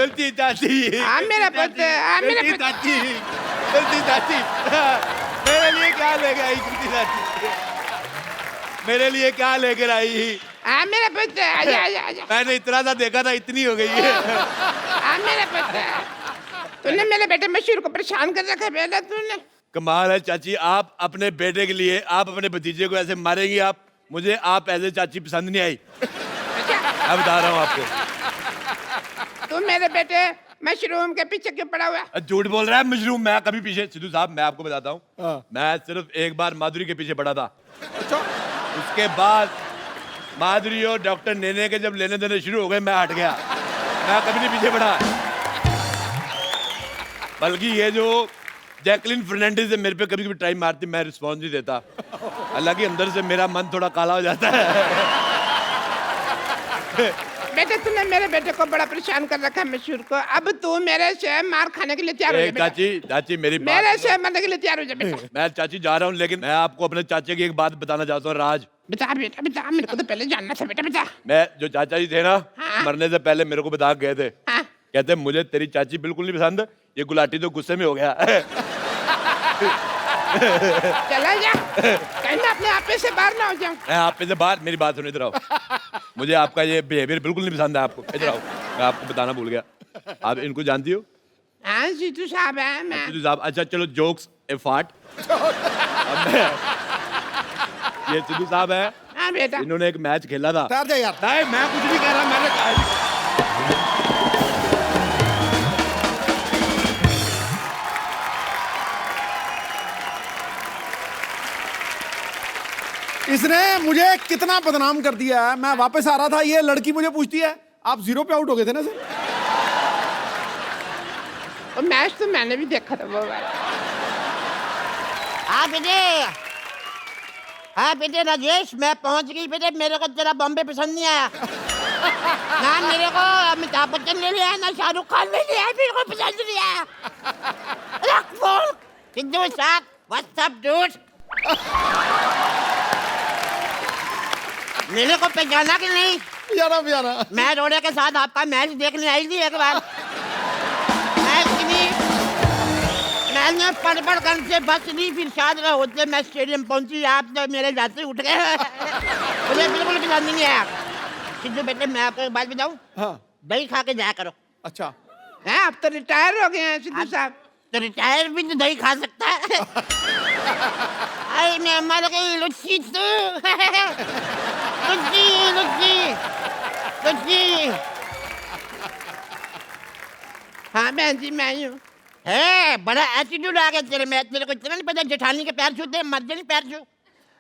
गलती चाची, हाँ मेरा पुत्र, हाँ मेरा गलती पुत्र। चाची, गलती चाची। मेरे लिए क्या लेके आई गलती चाची? मेरे लिए क्या लेकर आई? हाँ मेरा पुत्र, आजा आजा आजा। मैंने इतना सा देखा था, इतनी हो गई है। हाँ मेरा पुत्र, तूने मेरे बेटे मशहूर को परेशान कर रखा है बेटा तूने। कमाल है चाची, आप अपने बेटे के लिए, आप अपने भतीजे को ऐसे मारेंगी आप? मुझे आप ऐसे चाची पसंद नहीं आई। मैं बता रहा हूँ आपको। तू मेरे बेटे मशरूम के पीछे क्यों पड़ा हुआ है? झूठ बोल रहा है मशरूम, मैं कभी पीछे, सिद्धू साहब मैं आपको बताता हूँ, मैं सिर्फ एक बार माधुरी के पीछे पड़ा था। अच्छा, उसके बाद माधुरी और डॉक्टर नेने के जब लेने देने शुरू हो गए, मैं हट गया। मैं कभी नहीं पीछे पड़ा। बल्कि ये जो जैकलिन फर्नांडिस है, मेरे पे कभी कभी टाइम मारती, मैं रिस्पॉन्स नहीं देता। हालांकि अंदर से मेरा मन थोड़ा काला हो जाता है। बेटे तूने मेरे बेटे को बड़ा परेशान कर रखा है मशहूर को। अब तू मेरे से मार खाने के लिए तैयार हो जा बेटा। चाची, चाची मेरी बात मेरे सुनो। से मरने के लिए तैयार हो जा बेटा। मैं चाची जा रहा हूँ, लेकिन मैं आपको अपने चाचे की एक बात बताना चाहता हूँ। राज, बता बेटा बता, मेरे को तो पहले जानना था बेटा बता। मैं जो चाचा जी थे ना, हाँ। मरने से पहले मेरे को बता के गए थे। हाँ। कहते मुझे तेरी चाची बिल्कुल नहीं पसंद, ये गुलाटी तो गुस्से में हो गया। चला जा, कहीं मैं अपने आप से बाहर ना हो जाऊं। मैं आप पे से बाहर, मेरी बात सुनो, इधर आओ। मुझे आपका ये बिहेवियर बिल्कुल नहीं पसंद है आपको। इधर आओ, मैं आपको बताना भूल गया। आप इनको जानती हो? हाँ जीतू साहब है मैं। सिद्धू साहब, अच्छा चलो जोक्स ए फाट। ये सिद्धू साहब है, हाँ बेटा। इन्होंने एक मैच खेला था। ठहर जा यार। नहीं मैं कुछ नहीं कह रहा, मैंने कहा इसने मुझे कितना बदनाम कर दिया है। मैं वापस आ रहा था, ये लड़की मुझे पूछती है आप 0 पे आउट हो गए थे ना सर? वो मैच तो मैंने भी देखा था वो वाला। हाँ बेटे, हाँ बेटे राजेश, मैं पहुंच गई बेटे। मेरे को तेरा बॉम्बे पसंद नहीं आया ना, मेरे को अमिताभ बच्चन ले लिया ना शाहरुख खान ले लिया, मेरे को पसंद नहीं आया। रख फोन, सिद्धू साहब, व्हाट्स अप डूड? मेरे को पहचाना कि नहीं? यारा यारा, मैं रोड़े के साथ आपका मैच देखने आई थी एक बार। मैंने पड़ कर से बस नहीं, फिर शायद होते मैं स्टेडियम पहुंची, आप तो मेरे जाते उठ गए। मुझे बिल्कुल पसंद नहीं आया। सिद्धू बेटे मैं आपको एक बात बताऊं, हाँ दही खा के जाया करो। अच्छा, हैं अब तो रिटायर हो गए हैं सिद्धू साहब। तो रिटायर भी तो दही खा सकता है। आई मैं मर गई लुच्ची तू। लुच्ची लुच्ची लुच्ची। हाँ बहन जी मैं ही हूँ। है बड़ा एटीट्यूड आ गया तेरे में। तेरे को इतना नहीं पता जेठानी के पैर छूते, मर जाने पैर छू।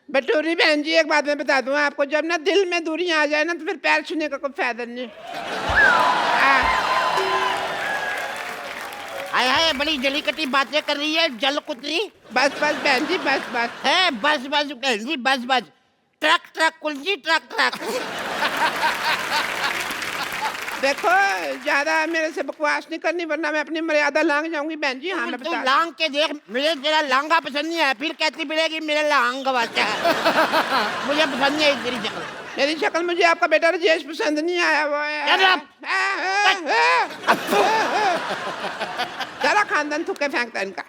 बटूरी बहन जी एक बात मैं बता दूं आपको, जब ना दिल में दूरी आ जाए ना तो फिर पैर छूने का कोई फायदा नहीं। हाय हाय, बड़ी जली कटी बातें कर रही है जल कुतरी। बस बस बहन जी बस बस। है बस बस बहन जी बस बस। ट्रक ट्रक कुलजी ट्रक ट्रक। देखो ज्यादा मेरे से बकवास नहीं करनी, वरना मैं अपनी मर्यादा लांग जाऊंगी बहन जी। हाँ मैं तू बता। लांग के देख, मुझे तेरा लांगा पसंद नहीं है, फिर कहती मिलेगी मेरे लांग वाचा है। मुझे पसंद नहीं है तेरी शक्ल। मेरी शक्ल, मुझे आपका बेटा राजेश पसंद नहीं आया। वो सारा खानदान थुक्के फेंकता है इनका।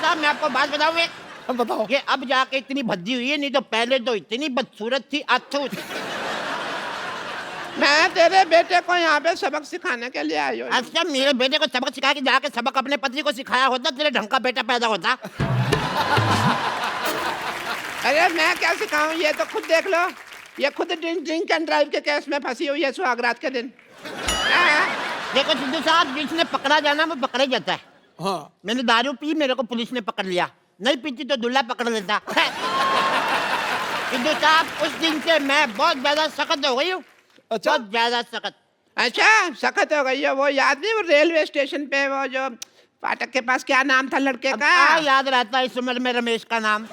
साहब मैं आपको बात बताऊं एक, अब बताओ। ये अब जाके इतनी भद्दी हुई है, नहीं तो पहले तो इतनी बदसूरत थी अथू। मैं तेरे बेटे को यहाँ पे सबक सिखाने के लिए आई हूँ। अच्छा मेरे बेटे को सबक सिखा के जाके सबक अपने पति को सिखाया होता, तेरे ढंग का बेटा पैदा होता। अरे मैं क्या सिखाऊं, ये तो खुद देख लो। ये खुद ड्रिंक एंड ड्राइव के केस में फंसी हुई है सुहागरात के दिन। देखो सिद्धू साहब, जिसने पकड़ा जाना वो पकड़ा जाता है। हाँ मैंने दारू पी, मेरे को पुलिस ने पकड़ लिया। नहीं पीती तो दूल्हा पकड़ लेता। सिद्धू साहब उस दिन से मैं बहुत ज्यादा सख्त हो गई हूँ। अच्छा, बहुत ज्यादा सख्त। अच्छा सख्त हो गई है। वो याद नहीं, वो रेलवे स्टेशन पे वो जो फाटक के पास क्या नाम था लड़के का? याद रहता है इस उम्र में रमेश का नाम।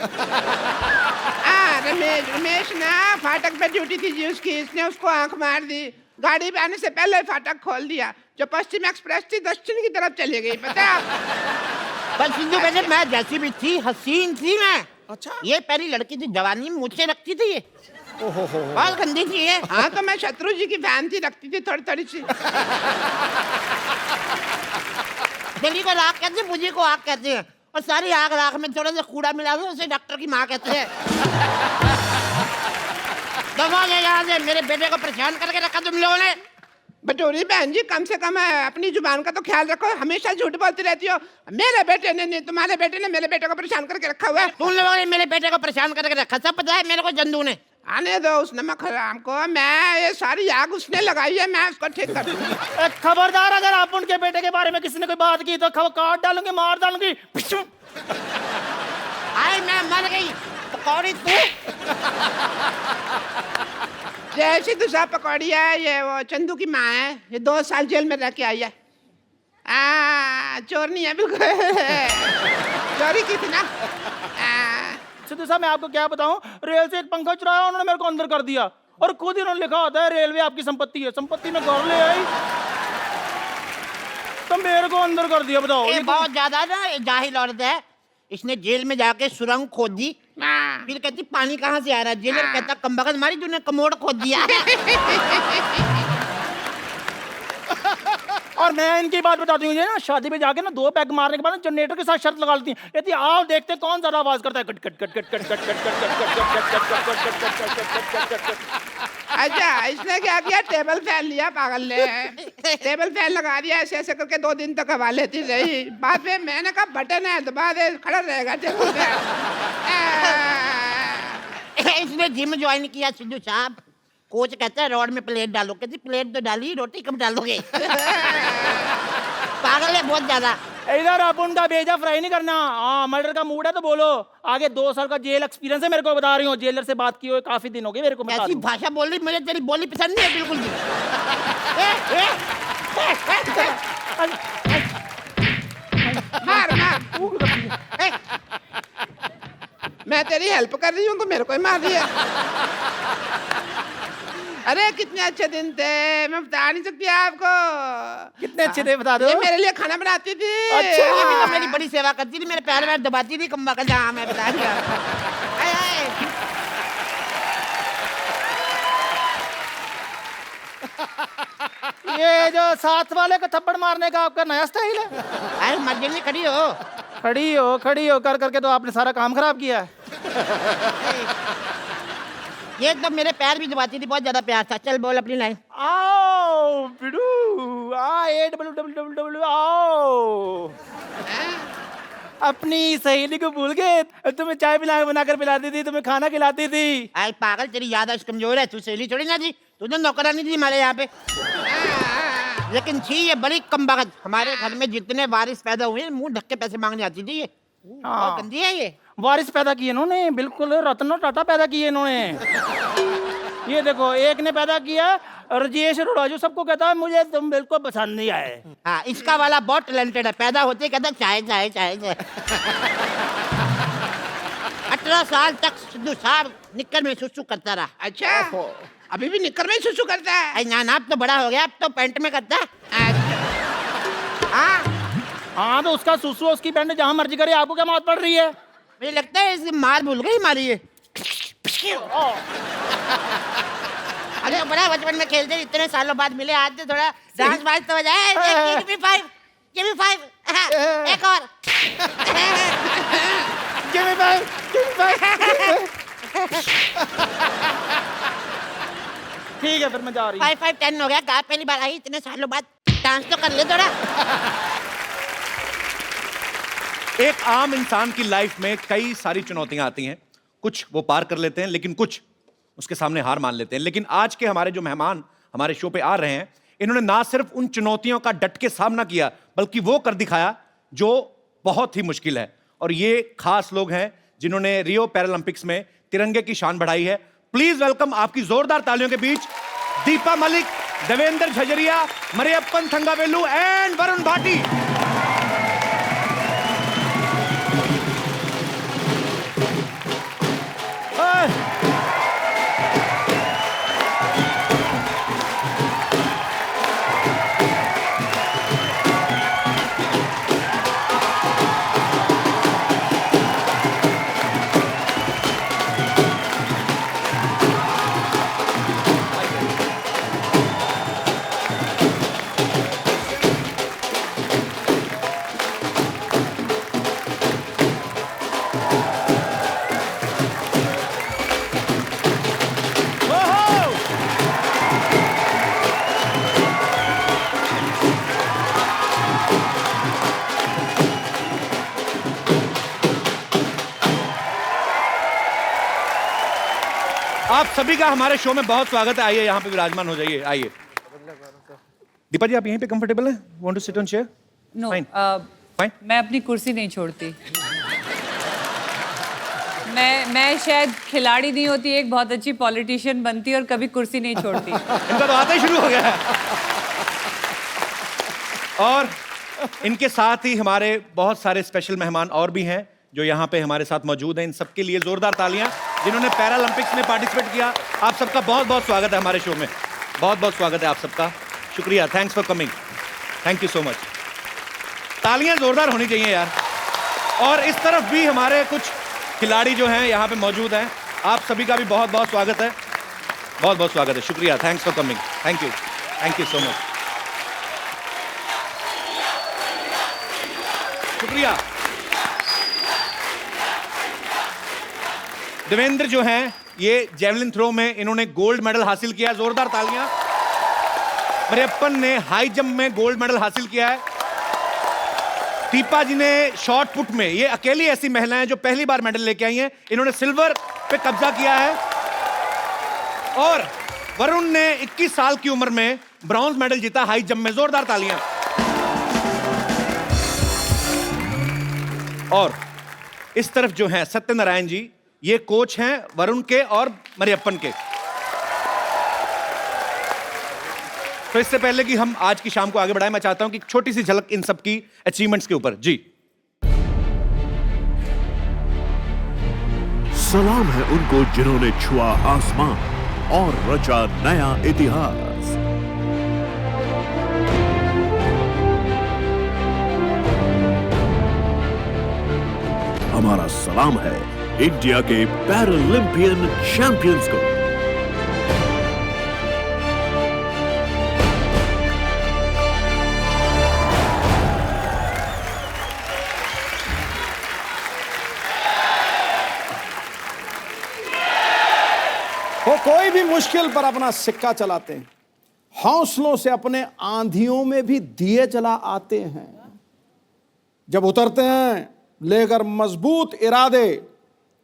रमेश ना फाटक पे ड्यूटी थी जी उसकी, इसने उसको आंख मार दी। गाड़ी पे आने से पहले फाटक खोल दिया। जो पश्चिम एक्सप्रेस थी दक्षिण की तरफ चली गई, पता है? पर सिद्धू बेटे मैं जैसी भी थी, हसीन थी मैं। अच्छा, ये पहली लड़की थी, जवानी मुझसे रखती थी ये। बहुत गंदी थी ये। हाँ तो मैं शत्रु जी की फैन थी, रखती थी थोड़ी थोड़ी सी। दिल्ली को राख कहते हैं, मुझे को आग कहते हैं, और सारी आग राख में थोड़ा सा कूड़ा मिला दो, उसे डॉक्टर की माँ कहते हैं। दफा ले यहाँ से, मेरे बेटे को परेशान करके रखा तुम लोगों ने। बटोरी बहन जी, कम से कम अपनी जुबान का तो ख्याल रखो, हमेशा झूठ बोलती रहती हो। मेरे बेटे ने नहीं, तुम्हारे बेटे ने मेरे बेटे को परेशान करके रखा हुआ है। तुम लोगों ने मेरे बेटे को परेशान करके रखा, सब पता है मेरे को जंदू ने। आने दो उस नमक हराम को, मैं ये सारी आग उसने लगाई है, मैं उसको ठीक कर दूंगी। खबरदार, अगर आप उनके बेटे के बारे में किसी ने कोई बात की तो काट डालूंगी, मार डालूंगी। आई मैं मर गई, पकौड़ी तू। जैसी दूसरा पकौड़ी है, ये वो चंदू की माँ है, ये 2 साल जेल में रह के आई है। चोर नहीं है बिल्कुल। चोरी की थी ना। सिद्धू साहब, मैं आपको क्या बताऊं, रेल से एक पंखा चुराया, उन्होंने मेरे को अंदर कर दिया, और खुद ही उन्होंने लिखा होता है रेलवे आपकी संपत्ति है, संपत्ति में घर ले आई तो मेरे को अंदर कर दिया। बताओ, ये बहुत ज्यादा ना जाहिल औरत है। इसने जेल में जाके सुरंग खोद दी, फिर कहती पानी कहाँ से आ रहा है। जेलर कहता कमबख्त मारी तूने कमोड खोद दिया। और मैं इनकी बात बताती हूँ, ना शादी में जाके ना 2 पैग मारने के बाद जनरेटर के साथ शर्त लगा लेती हैं, कहती आओ देखते कौन ज्यादा आवाज करता है, cut cut cut cut cut cut cut cut cut. अच्छा, इसने क्या किया, टेबल फैन लिया पागल ने, टेबल फैन लगा दिया, ऐसे ऐसे करके 2 दिन तक हवा लेती रही। बाद में मैंने कहा बटन है दबा दे, खड़ा रहेगा टेबल फैन। इसने जिम ज्वाइन किया सिद्धू साहब। कोच कहता है रॉड में प्लेट डालो, कहती प्लेट तो डाली, रोटी कब डालोगे। पागल है बहुत ज्यादा। इधर आप उनका भेजा फ्राई नहीं करना। हाँ, मर्डर का मूड है तो बोलो। आगे 2 साल का जेल एक्सपीरियंस है मेरे को, बता रही हूँ, जेलर से बात की हुई काफी दिन हो गए मेरे को। ऐसी भाषा बोल रही, मुझे तेरी बोली पसंद नहीं है बिल्कुल भी। मार मार, मैं तेरी हेल्प कर रही हूँ तो मेरे को ही मार दिया। अरे कितने अच्छे दिन थे, मैं बता नहीं सकती आपको। कितने अच्छे थे बता दो। ये मेरे लिए खाना बनाती थी। अच्छा। ये भी तो मेरी बड़ी सेवा करती थी, मेरे पैर में दबाती थी कमबख्त। हाँ मैं बता रही हूँ। ये जो साथ वाले को थप्पड़ मारने का आपका नया स्टाइल है। अरे मर्जी नहीं खड़ी हो। खड़ी हो कर करके तो आपने सारा काम खराब किया है। ये एकदम मेरे पैर भी दबाती थी, बहुत ज्यादा प्यार था। चल बोल अपनी लाइन। आओ बिडू, आओ। अपनी सहेली को भूल गए, तुम्हें चाय बनाकर पिलाती थी, तुम्हें खाना खिलाती थी। आई पागल, तेरी याददाश्त कमजोर है, तू सहेली छोड़ी ना थी, तूने नौकरानी थी हमारे यहाँ पे। लेकिन थी ये बड़ी कमबख्त। हमारे घर में जितने वारिस पैदा हुए, मुंह ढक के पैसे मांगने आती थी ये। बहुत गंदी है ये। वारिस पैदा किए इन्होंने, बिल्कुल रत्न टाटा पैदा किए इन्होंने। ये देखो, एक ने पैदा किया राजेश रोड़ाजू, सबको कहता है मुझे तुम बिल्कुल पसंद नहीं आए। हाँ, इसका वाला बहुत टैलेंटेड है, पैदा होते ही कहता चाय चाय चाय चाय। 18 साल तक सिद्धू साहब निक्कर में सुसु करता रहा। अच्छा, अभी भी निक्कर में सुसु करता है? अरे ना, अब तो बड़ा हो गया, अब तो पैंट में करता है। हाँ तो उसका सुसु उसकी पैंट जहाँ मर्जी करे, आपको क्या मौत पड़ रही है? मुझे लगता है इसकी मार भूल गई हमारी ये। अरे बड़ा बचपन में खेलते, इतने सालों बाद मिले, आज तो थोड़ा डांस वांस तो हो जाए। Give me five, give me five, एक और। Give me five, give me five। ठीक है, फिर मैं जा रही हूँ। 5, 5, 10 हो गया। कहा पहली बार आई इतने सालों बाद, डांस तो कर ले थोड़ा। एक आम इंसान की लाइफ में कई सारी चुनौतियां आती हैं, कुछ वो पार कर लेते हैं, लेकिन कुछ उसके सामने हार मान लेते हैं। लेकिन आज के हमारे जो मेहमान हमारे शो पे आ रहे हैं, इन्होंने ना सिर्फ उन चुनौतियों का डट के सामना किया, बल्कि वो कर दिखाया जो बहुत ही मुश्किल है। और ये खास लोग हैं जिन्होंने रियो पैरालंपिक्स में तिरंगे की शान बढ़ाई है। प्लीज वेलकम आपकी जोरदार तालियों के बीच दीपा मलिक, देवेंद्र झजरिया, मरियप्पन थंगावेलू एंड वरुण भाटी। आप सभी का हमारे शो में बहुत स्वागत है। आइए यहाँ पे विराजमान हो जाइए। आइए दीपा जी, आप यहीं पे कंफर्टेबल हैं? Want to sit on chair? No Fine. Fine. मैं अपनी कुर्सी नहीं छोड़ती। मैं शायद खिलाड़ी नहीं होती, एक बहुत अच्छी पॉलिटिशियन बनती और कभी कुर्सी नहीं छोड़ती। इनका तो आता ही शुरू हो गया है। और इनके साथ ही हमारे बहुत सारे स्पेशल मेहमान और भी हैं जो यहाँ पे हमारे साथ मौजूद हैं। इन सबके लिए जोरदार तालियां, जिन्होंने पैरालंपिक्स में पार्टिसिपेट किया। आप सबका बहुत बहुत स्वागत है हमारे शो में। बहुत बहुत स्वागत है आप सबका। शुक्रिया, thanks for coming. Thank you so much. तालियां जोरदार होनी चाहिए यार। और इस तरफ भी हमारे कुछ खिलाड़ी जो हैं यहाँ पे मौजूद हैं। आप सभी का भी बहुत बहुत स्वागत है। बहुत बहुत स्वागत है। शुक्रिया, thanks for coming. Thank you so much. शुक्रिया। देवेंद्र जो हैं, ये जेवलिन थ्रो में इन्होंने गोल्ड मेडल हासिल किया। जोरदार तालियां। मरियप्पन ने हाई जंप में गोल्ड मेडल हासिल किया है। दीपा जी ने शॉर्ट पुट में, ये अकेली ऐसी महिला हैं जो पहली बार मेडल लेके आई हैं। इन्होंने सिल्वर पे कब्जा किया है। और वरुण ने 21 साल की उम्र में ब्रॉन्ज मेडल जीता हाई जंप में। जोरदार तालियां। और इस तरफ जो हैं सत्यनारायण जी, ये कोच हैं वरुण के और मरियप्पन के। तो इससे पहले कि हम आज की शाम को आगे बढ़ाएं, मैं चाहता हूं कि एक छोटी सी झलक इन सब की अचीवमेंट्स के ऊपर। जी, सलाम है उनको जिन्होंने छुआ आसमान और रचा नया इतिहास। हमारा सलाम है इंडिया के पैरालंपियन चैंपियंस को। वो कोई भी मुश्किल पर अपना सिक्का चलाते हैं, हौसलों से अपने आंधियों में भी दिए जला आते हैं। जब उतरते हैं लेकर मजबूत इरादे,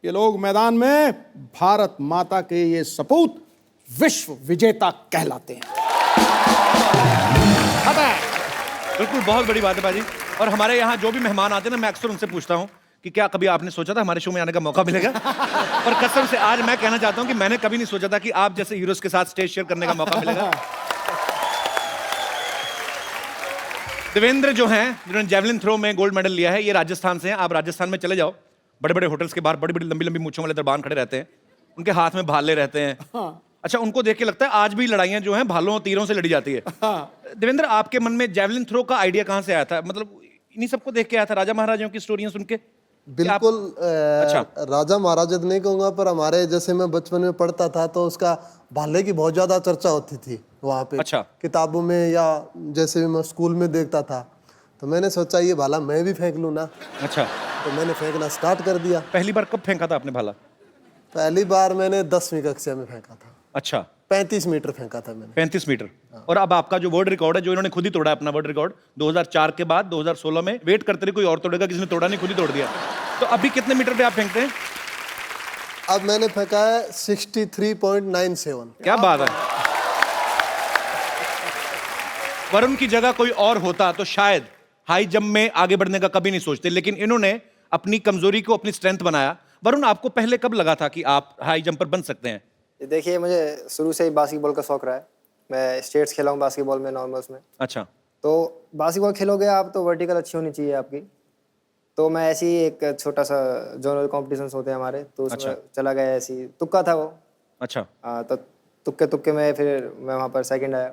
ये लोग मैदान में भारत माता के ये सपूत विश्व विजेता कहलाते हैं। बिल्कुल, बहुत बड़ी बात है बाजी। और हमारे यहाँ जो भी मेहमान आते हैं ना, मैं अक्सर उनसे पूछता हूँ कि क्या कभी आपने सोचा था हमारे शो में आने का मौका मिलेगा? और कसम से आज मैं कहना चाहता हूँ कि मैंने कभी नहीं सोचा था कि आप जैसे हीरोज के साथ स्टेज शेयर करने का मौका मिलेगा। देवेंद्र जो हैं, जिन्होंने जेवलिन थ्रो में गोल्ड मेडल लिया है, ये राजस्थान से हैं। आप राजस्थान में चले जाओ, बड़े बड़े होटल्स के बाहर बड़ी बड़ी लंबी लंबी मूंछों वाले दरबान खड़े रहते हैं। उनके हाथ में भाले रहते हैं। अच्छा, उनको देख के लगता है आज भी लड़ाइयां जो हैं भालों और तीरों से लड़ी जाती है। देवेंद्र, आपके मन में जेवलिन थ्रो का आइडिया कहाँ से आया था? मतलब इन्हीं सबको देख के आया था, राजा महाराजाओं की स्टोरियां सुन के? बिल्कुल। अच्छा। राजा महाराजा तो नहीं कहूंगा, पर हमारे जैसे मैं बचपन में पढ़ता था तो उसका भाले की बहुत ज्यादा चर्चा होती थी वहाँ पे। अच्छा। किताबों में या जैसे भी मैं स्कूल में देखता था, तो मैंने सोचा ये भाला मैं भी फेंक लूँ ना। अच्छा, तो मैंने फेंकना स्टार्ट कर दिया। पहली बार कब फेंका था आपने भाला? पहली बार मैंने 10वीं कक्षा में फेंका था। अच्छा, 35 मीटर फेंका था मैंने। 35 मीटर। और अब आपका जो वर्ल्ड रिकॉर्ड है, जो इन्होंने खुद ही तोड़ा अपना वर्ल्ड रिकॉर्ड 2004 के बाद 2016 में, वेट करते रहे कोई और तोड़ेगा, किसी ने तोड़ा नहीं, खुद ही तोड़ दिया। तो अभी कितने मीटर पे आप फेंकते हैं? अब मैंने फेंका है 63.97। क्या बात है। वरुण की जगह कोई और होता तो शायद हाई जंप में आगे बढ़ने का कभी नहीं सोचते, लेकिन इन्होंने अपनी कमजोरी को अपनी स्ट्रेंथ बनाया। वरुण, आपको पहले कब लगा था कि आप हाई जंपर बन सकते हैं? देखिए, मुझे शुरू से ही बास्केटबॉल का शौक रहा है। मैं स्टेट्स खेला हूँ बास्केटबॉल में, नॉर्मल्स में। अच्छा। तो बास्केटबॉल खेलोगे आप तो वर्टिकल अच्छी होनी चाहिए आपकी। तो मैं ऐसे ही एक छोटा सा जोनल कॉम्पिटिशन्स होते हैं हमारे, तो उसमें अच्छा। चला गया। ऐसे ही तुक्का था वो। अच्छा। तो तुक्के में फिर मैं वहाँ पर सेकंड आया।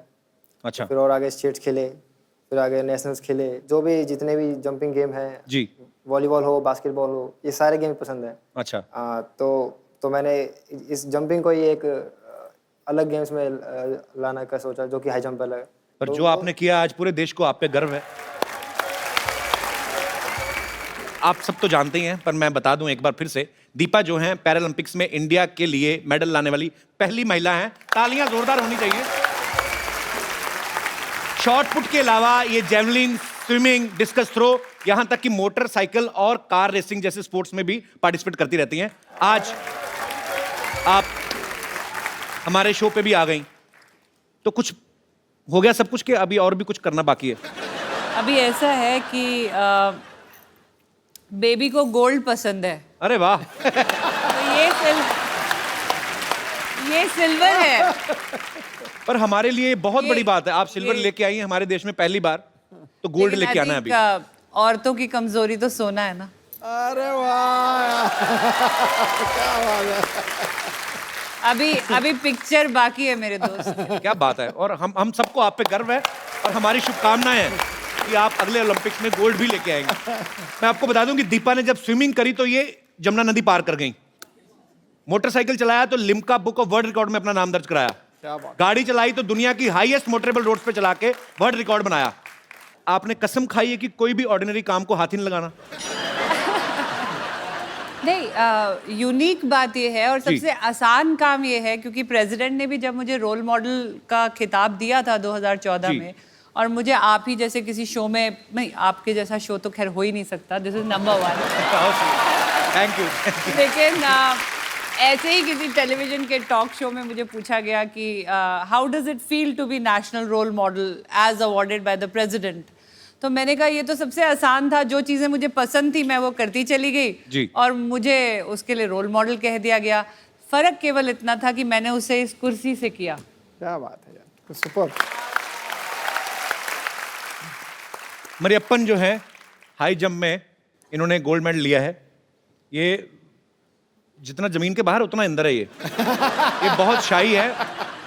अच्छा। फिर और आगे स्टेट्स खेले, फिर आगे नेशनल्स खेले। जो भी जितने भी जंपिंग गेम हैं जी, वॉलीबॉल हो, बास्केटबॉल हो, ये सारे गेम पसंद है। अच्छा। तो मैंने इस जंपिंग को ही एक अलग गेम्स में लाना का सोचा, जो कि हाई जंप अलग है। पर जो आपने किया, आज पूरे देश को आप पे गर्व है। आप सब तो जानते ही हैं, पर मैं बता दूं एक बार फिर से, दीपा जो हैं पैरालंपिक्स में इंडिया के लिए मेडल लाने वाली पहली महिला हैं। तालियां जोरदार होनी चाहिए। शॉर्ट पुट के अलावा ये जेवलिन, स्विमिंग, डिस्कस थ्रो, यहां तक कि मोटरसाइकिल और कार रेसिंग जैसे स्पोर्ट्स में भी पार्टिसिपेट करती रहती हैं। आज आप हमारे शो पे भी आ गई, तो कुछ हो गया सब कुछ, कि अभी और भी कुछ करना बाकी है? अभी ऐसा है कि बेबी को गोल्ड पसंद है, अरे वाह। तो ये सिल्वर है। पर हमारे लिए बहुत ये- बड़ी बात है, आप सिल्वर ये- लेके आई हैं हमारे देश में पहली बार, तो गोल्ड लेकिन लेके I आना है think, अभी। औरतों की कमजोरी तो सोना है ना। अरे वाह, क्या बात है। अभी पिक्चर बाकी है मेरे दोस्त। क्या बात है। और हम सबको आप पे गर्व है, और हमारी शुभकामनाएं हैं कि आप अगले ओलंपिक्स में गोल्ड भी लेके आएंगे। मैं आपको बता दूं कि दीपा ने जब स्विमिंग करी तो ये जमुना नदी पार कर गई, मोटरसाइकिल चलाया तो Limca book of world record में अपना नाम दर्ज कराया, क्या बात। गाड़ी चलाई तो दुनिया की हाईएस्ट मोटरेबल रोड्स पे चला के वर्ल्ड रिकॉर्ड बनाया। आपने कसम खाई है कि कोई भी ऑर्डिनरी काम को हाथ ही नहीं लगाना। नहीं, यूनिक बात ये है और जी। सबसे आसान काम ये है, क्योंकि प्रेसिडेंट ने भी जब मुझे रोल मॉडल का खिताब दिया था 2014 जी। में, और मुझे आप ही जैसे किसी शो में, नहीं आपके जैसा शो तो खैर हो ही नहीं सकता, this is number 1, thank you. लेकिन ऐसे ही किसी टेलीविजन के टॉक शो में मुझे पूछा गया कि how does it feel to be national role model as awarded by the president. तो मैंने कहा ये तो सबसे आसान था, जो चीज़ें मुझे पसंद थी मैं वो करती चली जी। गई, और मुझे उसके लिए रोल मॉडल कह दिया गया। फ़र्क केवल इतना था कि मैंने उसे इस कुर्सी से किया। क्या बात है यार, सुपर। मरियप्पन जो है हाई जंप में इन्होंने गोल्ड मेडल लिया है। ये जितना जमीन के बाहर उतना अंदर है ये बहुत शाई है।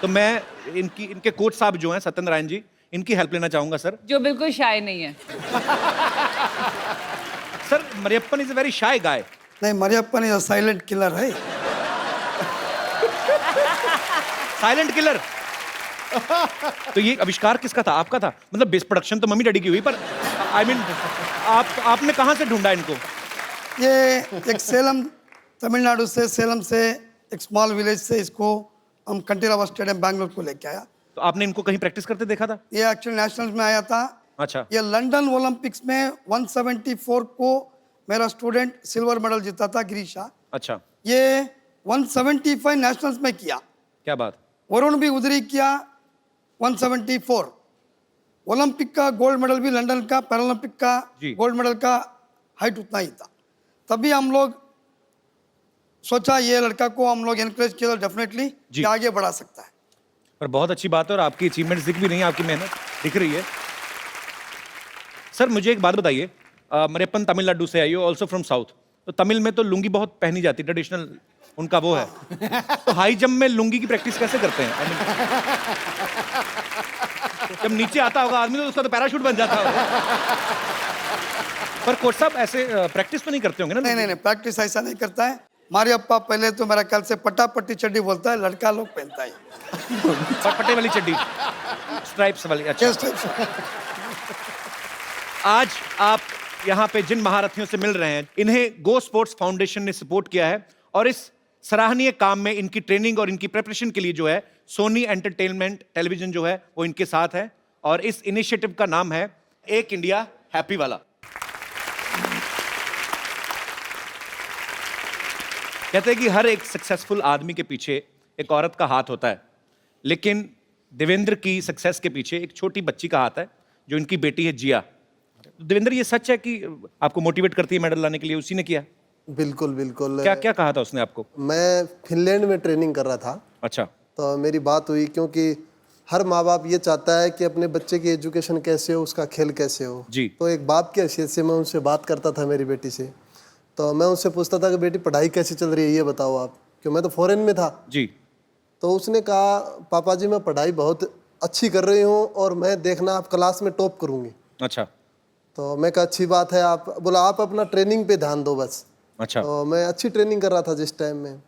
तो मैं इनके कोच साहब जो हैं सत्यनारायण जी, इनकी हेल्प लेना चाहूंगा सर। जो बिल्कुल शाय नहीं है। Sir Mariyappan is a very shy guy. नहीं, Mariyappan is a silent killer है। Silent killer. तो ये आविष्कार किसका था? आपका था? मतलब बेस प्रोडक्शन तो मम्मी डैडी की हुई, पर आई मीन आपने कहाँ से ढूंढा इनको? ये एक सेलम, तमिलनाडु से, सेलम से एक स्मॉल विलेज से इसको हम कंटीरावा स्टेडियम बैंगलोर को लेके आया। तो आपने इनको कहीं प्रैक्टिस करते देखा था? ये एक्चुअली नेशनल्स में आया था। अच्छा। ये लंदन ओलंपिक्स में 174 को मेरा स्टूडेंट सिल्वर मेडल जीता था, गिरीशा। अच्छा। ये 175 नेशनल्स में किया। क्या बात। वरुण भी उधर ही किया 174। ओलंपिक का गोल्ड मेडल भी लंदन का, पैरालंपिक का गोल्ड मेडल का हाइट उतना ही था। तभी हम लोग सोचा ये लड़का को हम लोग एनकरेज किया डेफिनेटली कि आगे बढ़ा सकता है। पर बहुत अच्छी बात है, और आपकी अचीवमेंट्स दिख भी रही हैं, आपकी मेहनत दिख रही है। सर मुझे एक बात बताइए, मरियप्पन तमिलनाडु से आई हो, ऑल्सो फ्रॉम साउथ, तो तमिल में तो लुंगी बहुत पहनी जाती, ट्रेडिशनल उनका वो है। तो हाई जंप में लुंगी की प्रैक्टिस कैसे करते हैं? I mean, जब नीचे आता होगा आदमी तो उसका तो पैराशूट बन जाता होगा। पर कोच साहब ऐसे प्रैक्टिस तो नहीं करते होंगे ना? नहीं, प्रैक्टिस ऐसा नहीं करता है। मारियप्पा पहले तो मेरा ख्याल से पट्टी चड्डी बोलता है, लड़का लोग पहनता है पट्टे वाली चड्डी, स्ट्राइप्स वाली। अच्छा। आज आप यहाँ पे जिन महारथियों से मिल रहे हैं, इन्हें गो स्पोर्ट्स फाउंडेशन ने सपोर्ट किया है, और इस सराहनीय काम में इनकी ट्रेनिंग और इनकी प्रिपरेशन के लिए जो है सोनी एंटरटेनमेंट टेलीविजन जो है वो इनके साथ है, और इस इनिशिएटिव का नाम है एक इंडिया हैप्पी वाला। कहते हैं कि हर एक सक्सेसफुल आदमी के पीछे एक औरत का हाथ होता है, लेकिन देवेंद्र की सक्सेस के पीछे एक छोटी बच्ची का हाथ है जो इनकी बेटी है जिया। देवेंद्र, ये सच है कि आपको मोटिवेट करती है मेडल लाने के लिए? उसी ने किया? बिल्कुल बिल्कुल। क्या क्या कहा था उसने आपको? मैं फिनलैंड में ट्रेनिंग कर रहा था। अच्छा। तो मेरी बात हुई, क्योंकि हर माँ बाप ये चाहता है कि अपने बच्चे की एजुकेशन कैसे हो, उसका खेल कैसे हो जी। तो एक बाप की हैसियत से मैं उनसे बात करता था मेरी बेटी से। तो मैं उससे पूछता था कि बेटी पढ़ाई कैसी चल रही है, ये बताओ आप, क्यों मैं तो फॉरेन में था जी। तो उसने कहा पापा जी मैं पढ़ाई बहुत अच्छी कर रही हूँ और मैं देखना आप क्लास में टॉप करूँगी। अच्छा। तो मैं कहा अच्छी बात है। आप बोला आप अपना ट्रेनिंग पे ध्यान दो बस। अच्छा। तो मैं अच्छी ट्रेनिंग कर रहा था जिस टाइम में,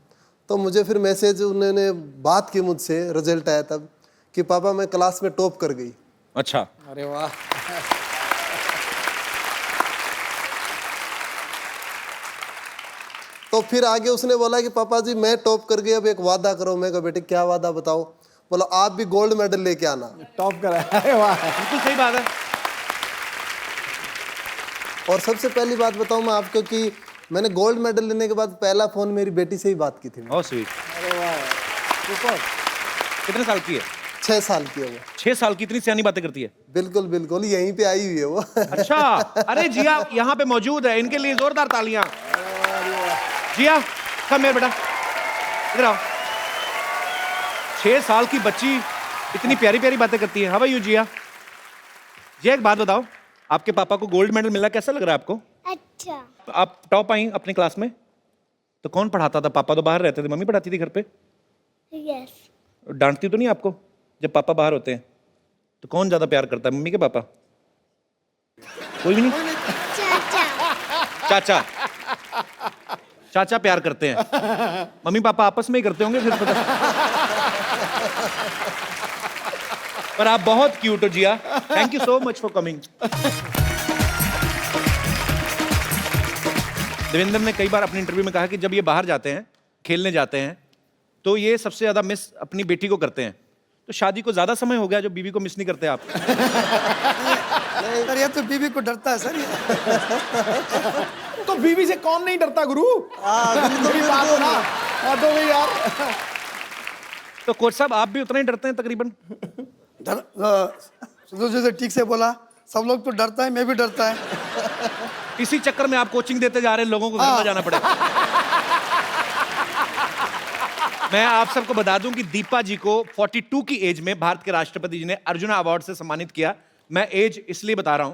तो मुझे फिर मैसेज उन्होंने बात की मुझसे, रिजल्ट आया तब कि पापा मैं क्लास में टॉप कर गई। अच्छा। अरे वाह। तो फिर आगे उसने बोला कि पापा जी मैं टॉप कर गई, अब एक वादा करो। मैं कहा बेटे क्या वादा बताओ? बोला आप भी गोल्ड मेडल लेके आना। टॉप करा। अरे वाह, बिल्कुल सही बात है। और सबसे पहली बात बताऊं मैं आपको कि मैंने गोल्ड मेडल लेने के बाद पहला फोन मेरी बेटी से ही बात की थी। बहुत स्वीट। अरे वाह, सुपर। कितने साल की है? 6 साल की है वो। 6 साल की, इतनी सियानी बातें करती है? बिल्कुल बिल्कुल, यहीं पे आई हुई है वो। अच्छा, अरे जिया यहाँ पे मौजूद है, इनके लिए जोरदार तालियां। जिया कम है बेटा, इधर आओ। 6 साल की बच्ची इतनी प्यारी प्यारी बातें करती है। हाउ आर यू जिया? जिया एक बात बताओ, आपके पापा को गोल्ड मेडल मिला, कैसा लग रहा है आपको? अच्छा। तो आप टॉप आई अपनी क्लास में, तो कौन पढ़ाता था? पापा तो बाहर रहते थे, मम्मी पढ़ाती थी घर पे? यस। डांटती तो नहीं आपको जब पापा बाहर होते हैं? तो कौन ज्यादा प्यार करता है, मम्मी के पापा? कोई भी नहीं? चाचा। चाचा। चाचा प्यार करते हैं, मम्मी पापा आपस में ही करते होंगे फिर पता। पर आप बहुत क्यूट हो Jiya, thank you so much for coming. Devendra ने कई बार अपने इंटरव्यू में कहा कि जब ये बाहर जाते हैं, खेलने जाते हैं, तो ये सबसे ज्यादा मिस अपनी बेटी को करते हैं। तो शादी को ज्यादा समय हो गया जो बीवी को मिस नहीं करते आप? सर ये तो बीवी को डरता है सर ये। तो बीवी से कौन नहीं डरता गुरु? बड़ी बात है ना। तो भाई यार, तो कोच साहब आप भी उतना ही डरते हैं तकरीबन? जैसे ठीक से बोला, सब लोग तो डरता है, मैं भी डरता है। इसी चक्कर में आप कोचिंग देते जा रहे हैं, लोगों को घर में जाना पड़ेगा। मैं आप सबको बता दूं कि दीपा जी को 42 की एज में भारत के राष्ट्रपति जी ने अर्जुन अवार्ड से सम्मानित किया। मैं एज इसलिए बता रहा हूं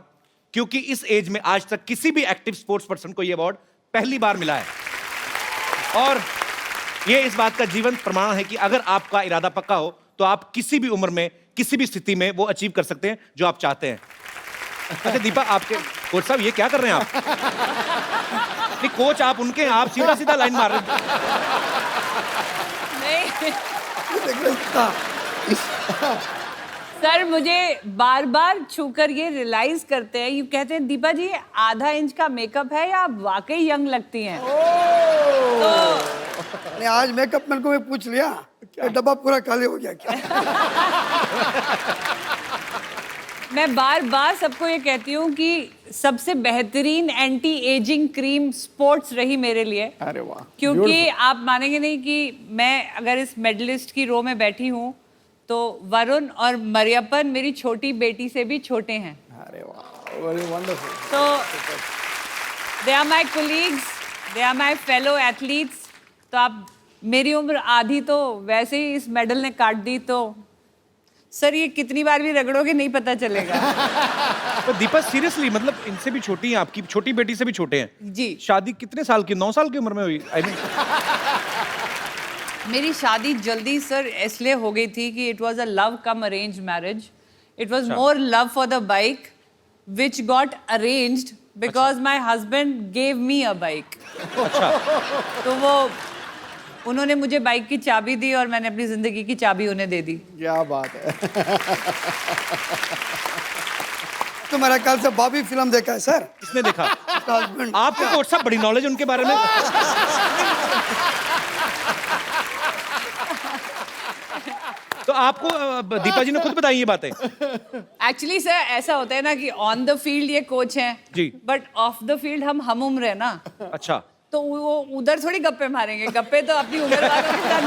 क्योंकि इस एज में आज तक किसी भी एक्टिव स्पोर्ट्स पर्सन को यह अवार्ड पहली बार मिला है। और यह इस बात का जीवंत प्रमाण है कि अगर आपका इरादा पक्का हो तो आप किसी भी उम्र में, किसी भी स्थिति में वो अचीव कर सकते हैं जो आप चाहते हैं। अच्छा दीपा, आपके कोच साहब ये क्या कर रहे हैं आप? नहीं कोच आप उनके हैं, आप सीधा सीधा लाइन मार रहे हैं। सर मुझे बार बार छूकर ये रियलाइज करते हैं, ये कहते हैं दीपा जी आधा इंच का मेकअप है या आप वाकई यंग लगती हैं। तो आज मेकअप मैन को मैं पूछ लिया, डब्बा पूरा खाली हो गया क्या? मैं बार बार सबको ये कहती हूँ कि सबसे बेहतरीन एंटी एजिंग क्रीम स्पोर्ट्स रही मेरे लिए। अरे वाह। क्योंकि आप मानेंगे नहीं कि मैं अगर इस मेडलिस्ट की रो में बैठी हूँ तो वरुण और मरियप्पन मेरी छोटी बेटी से भी छोटे हैं। अरे वाह, वेरी वंडरफुल। तो they are my colleagues, they are my fellow athletes. तो आप मेरी उम्र आधी तो वैसे ही इस मेडल ने काट दी, तो सर ये कितनी बार भी रगड़ोगे नहीं पता चलेगा। तो दीपा सीरियसली, मतलब इनसे भी छोटी हैं, आपकी छोटी बेटी से भी छोटे हैं जी। शादी कितने साल की, 9 साल की उम्र में हुई? I mean, मेरी शादी जल्दी सर इसलिए हो गई थी कि it was a love come arrange marriage. It was more love for the bike which got arranged because my husband gave me a bike. अच्छा। तो वो उन्होंने मुझे बाइक की चाबी दी और मैंने अपनी जिंदगी की चाबी उन्हें दे दी। क्या बात है। तो मेरा ख्याल से बॉबी फिल्म देखा है सर। किसने देखा? हस्बैंड। आपको कोच साहब बड़ी नॉलेज उनके बारे में। तो आपको दीपा जी ने खुद बताई ये बातें? एक्चुअली सर ऐसा होता है ना कि ऑन द फील्ड ये कोच हैं जी, बट ऑफ द फील्ड हम उम्र है ना। अच्छा। तो वो उधर थोड़ी गप्पे मारेंगे, गप्पे तो अपनी उम्र वालों के साथ।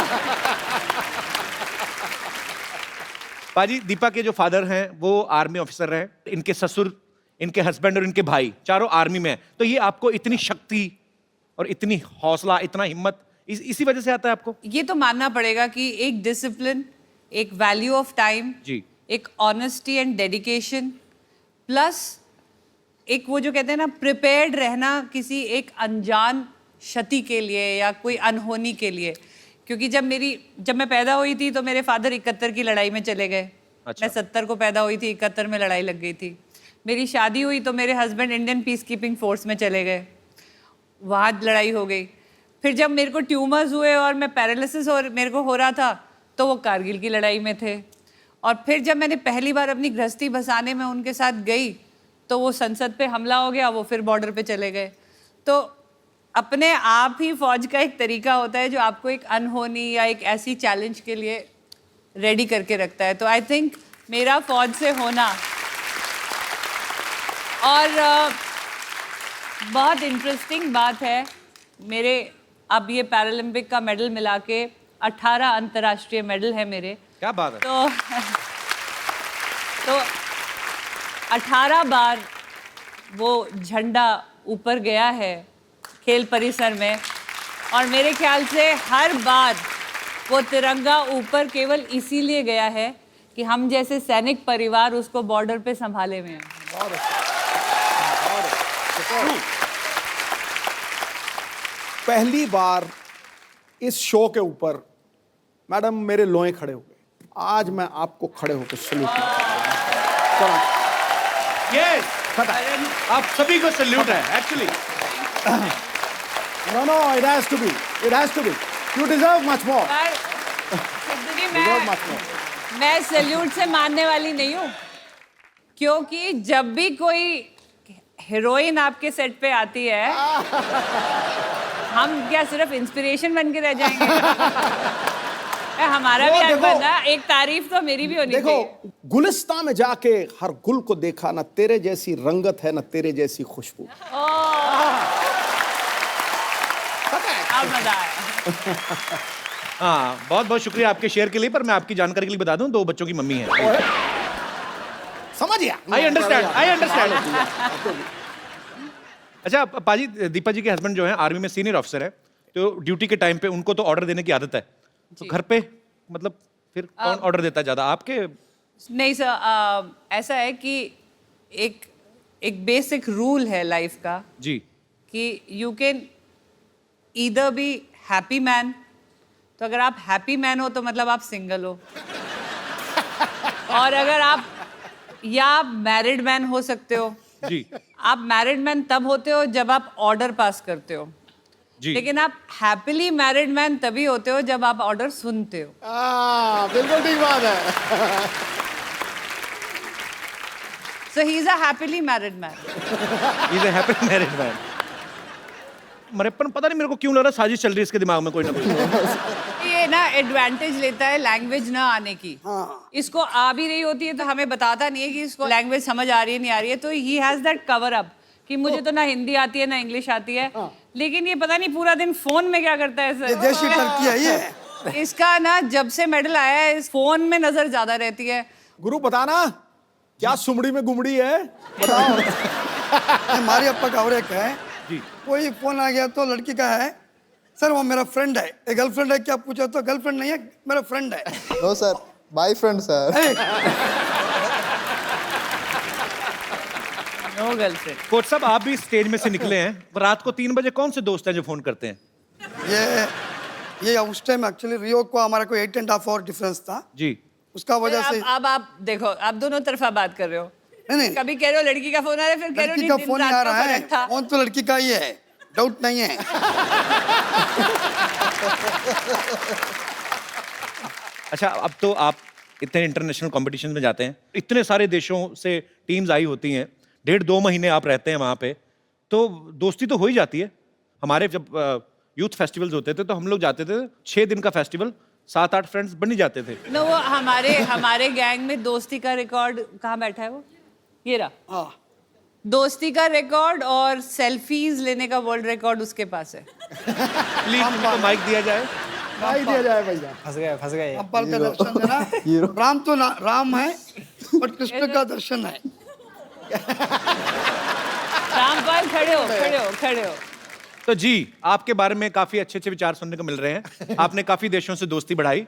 पाजी, दीपा के जो फादर हैं वो आर्मी ऑफिसर हैं, इनके ससुर, इनके हस्बैंड और इनके भाई चारों आर्मी में हैं। तो ये आपको इतनी शक्ति और इतनी हौसला, इतना हिम्मत इसी वजह से आता है आपको? ये तो मानना पड़ेगा कि एक डिसिप्लिन, एक वैल्यू ऑफ टाइम जी, एक ऑनेस्टी एंड डेडिकेशन, प्लस एक वो जो कहते हैं ना प्रिपेयर्ड रहना किसी एक अनजान क्षति के लिए या कोई अनहोनी के लिए। क्योंकि जब मैं पैदा हुई थी तो मेरे फादर 71 की लड़ाई में चले गए। अच्छा। मैं 70 को पैदा हुई थी, 71 में लड़ाई लग गई थी। मेरी शादी हुई तो मेरे husband Indian peace keeping force में चले गए, वहाँ लड़ाई हो गई। फिर जब मेरे को ट्यूमर्स हुए और मैं पैरालिसिस और मेरे को हो रहा था तो वो कारगिल की लड़ाई में थे। और फिर जब मैंने पहली बार अपनी गृहस्थी बसाने में उनके साथ गई तो वो संसद पे हमला हो गया, वो फिर बॉर्डर पे चले गए। तो अपने आप ही फौज का एक तरीका होता है जो आपको एक अनहोनी या एक ऐसी चैलेंज के लिए रेडी करके रखता है। तो आई थिंक मेरा फौज से होना, और बहुत इंटरेस्टिंग बात है, मेरे अब ये पैरालंपिक का मेडल मिला के 18 अंतर्राष्ट्रीय मेडल है मेरे। क्या बात है। तो 18 बार वो झंडा ऊपर गया है खेल परिसर में, और मेरे ख्याल से हर बार वो तिरंगा ऊपर केवल इसीलिए गया है कि हम जैसे सैनिक परिवार उसको बॉर्डर पे संभाले हुए हैं। पहली बार इस शो के ऊपर मैडम मेरे लोए खड़े हो गए। आज मैं आपको खड़े होकर सल्यूट करता हूं। यस, आप सभी को सल्यूट है actually. No, it has to be. It has to be. You deserve much more. मैं सैल्यूट से मानने वाली नहीं हूँ, क्योंकि जब भी कोई हीरोइन आपके सेट पे आती है, हम क्या सिर्फ इंस्पिरेशन बन के रह जाएंगे? हमारा भी हक बनता, एक तारीफ तो मेरी भी होनी चाहिए। देखो, गुलिस्तान में जाके हर गुल को देखा, ना तेरे जैसी रंगत है ना तेरे जैसी खुशबू। मजा आया। हाँ, बहुत बहुत शुक्रिया आपके शेयर के लिए, पर मैं आपकी जानकारी के लिए बता दूं, 2 बच्चों की मम्मी है। समझ गया। I understand. अच्छा पाजी, दीपा जी के हस्बैंड जो है आर्मी में सीनियर ऑफिसर है, तो ड्यूटी के टाइम पे उनको तो ऑर्डर देने की आदत है, तो घर पे मतलब फिर कौन ऑर्डर देता है ज्यादा, आपके? नहीं सर, ऐसा है कि एक बेसिक रूल है लाइफ का जी, कि you can either be happy man, तो अगर आप हैप्पी मैन हो तो मतलब आप सिंगल हो, और अगर आप मैरिड मैन हो सकते हो जी। आप मैरिड मैन तब होते हो जब आप ऑर्डर पास करते हो जी। लेकिन आप हैप्पीली मैरिड मैन तभी होते हो जब आप ऑर्डर सुनते हो। बिल्कुल ठीक बात है। So he is a happily married man. He is a happy married man. मरेपन पता नहीं मेरे को क्यों लग रहा है साजिश चल रही है इसके दिमाग में कोई ना कोई। ये ना एडवांटेज लेता है लैंग्वेज ना आने की। इसको आ भी रही होती है तो हमें बताता नहीं है कि इसको लैंग्वेज समझ आ रही है नहीं आ रही है, तो he has that cover up कि मुझे तो ना हिंदी आती है ना इंग्लिश आती है, लेकिन ये पता नहीं पूरा दिन फोन में क्या करता है सर। जैसी टर्की है ये। इसका ना जब से मेडल आया है इस फोन में नजर ज्यादा रहती है। गुरु बताना क्या सुमड़ी में गुमड़ी है, बताओ। हमारे अप्पा का और एक है जी। कोई फोन आ गया तो लड़की का है, सर वो मेरा फ्रेंड है। एक गर्लफ्रेंड है क्या पूछा तो गर्लफ्रेंड नहीं है मेरा फ्रेंड है। No sir, my friend sir. No girlfriend. Coach साहब, आप भी स्टेज में से निकले हैं, रात को 3 बजे कौन से दोस्त हैं जो फोन करते हैं? ये उस टाइम एक्चुअली रियो को हमारा कोई 8.5 आवर डिफरेंस था जी। उसका वजह से। अब आप देखो, आप दोनों तरफा बात कर रहे हो। नहीं, कभी कह रहे हो लड़की का फोन आ रहा है, फिर कह रहे हो लड़की का दिन फोन रात आ का रहा है, फर्क था। फोन तो लड़की का ही है, डाउट नहीं है। अच्छा, अब तो आप इतने इंटरनेशनल कंपटीशन में जाते हैं, इतने सारे देशों से टीम्स आई होती हैं, 1.5-2 महीने आप रहते हैं वहाँ पे, तो दोस्ती तो हो ही जाती है। हमारे जब यूथ फेस्टिवल्स होते थे तो हम लोग जाते थे, 6 दिन का फेस्टिवल, 7-8 फ्रेंड्स बन ही जाते थे। नो, वो हमारे गैंग में दोस्ती का रिकॉर्ड कहाँ बैठा है वो? ये रहा। दोस्ती का रिकॉर्ड और सेल्फीज लेने का वर्ल्ड रिकॉर्ड उसके पास है। प्लीज उनको माइक दिया जाए। माइक दिया जाए भैया। फंस गए। अब्बाल का दर्शन देना। राम तो राम है बट कृष्ण का दर्शन है। रामपाल खड़े हो। तो जी, आपके बारे में काफी अच्छे विचार सुनने को मिल रहे हैं। आपने काफी देशों से दोस्ती बढ़ाई,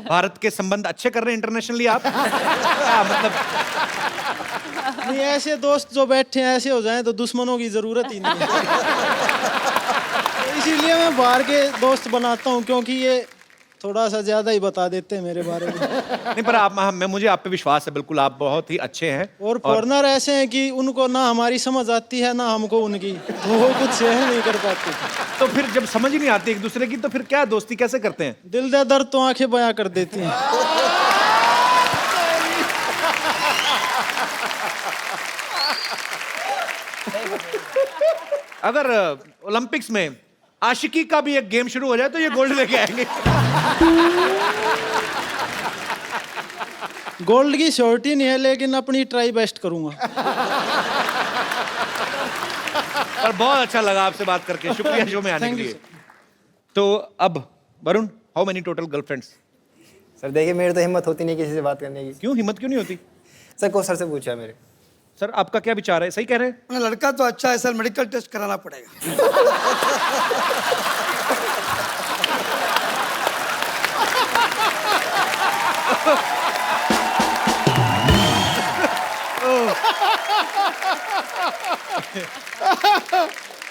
भारत के संबंध अच्छे कर रहे हैं इंटरनेशनली आप। मतलब नहीं, ऐसे दोस्त जो बैठे हैं ऐसे हो जाएं तो दुश्मनों की जरूरत ही नहीं है। तो इसीलिए मैं बाहर के दोस्त बनाता हूँ, क्योंकि ये थोड़ा सा ज्यादा ही बता देते हैं मेरे बारे में। नहीं, पर मुझे आप पे विश्वास है, बिल्कुल आप बहुत ही अच्छे हैं। और फॉरनर ऐसे हैं कि उनको ना हमारी समझ आती है ना हमको उनकी, तो वो कुछ सहन नहीं कर पाते। तो फिर जब समझ ही नहीं आती एक दूसरे की, तो फिर क्या दोस्ती कैसे करते हैं? दिल दे दर्द तो आंखें बयां कर देती हैं। अगर ओलंपिक्स में आशिकी का भी एक गेम शुरू हो जाए तो ये गोल्ड लेके आएंगे। गोल्ड की श्योरिटी नहीं है, लेकिन अपनी ट्राई बेस्ट करूंगा। और बहुत अच्छा लगा आपसे बात करके, शुक्रिया शो में आने के लिए। तो अब Varun, how many total girlfriends? Sir देखिए मेरी तो हिम्मत होती नहीं किसी से बात करने की। क्यों हिम्मत क्यों नहीं होती? सर को सर से पूछा मेरे। सर आपका क्या विचार है? सही कह रहे हैं? अपना लड़का तो अच्छा है सर, मेडिकल टेस्ट कराना पड़ेगा।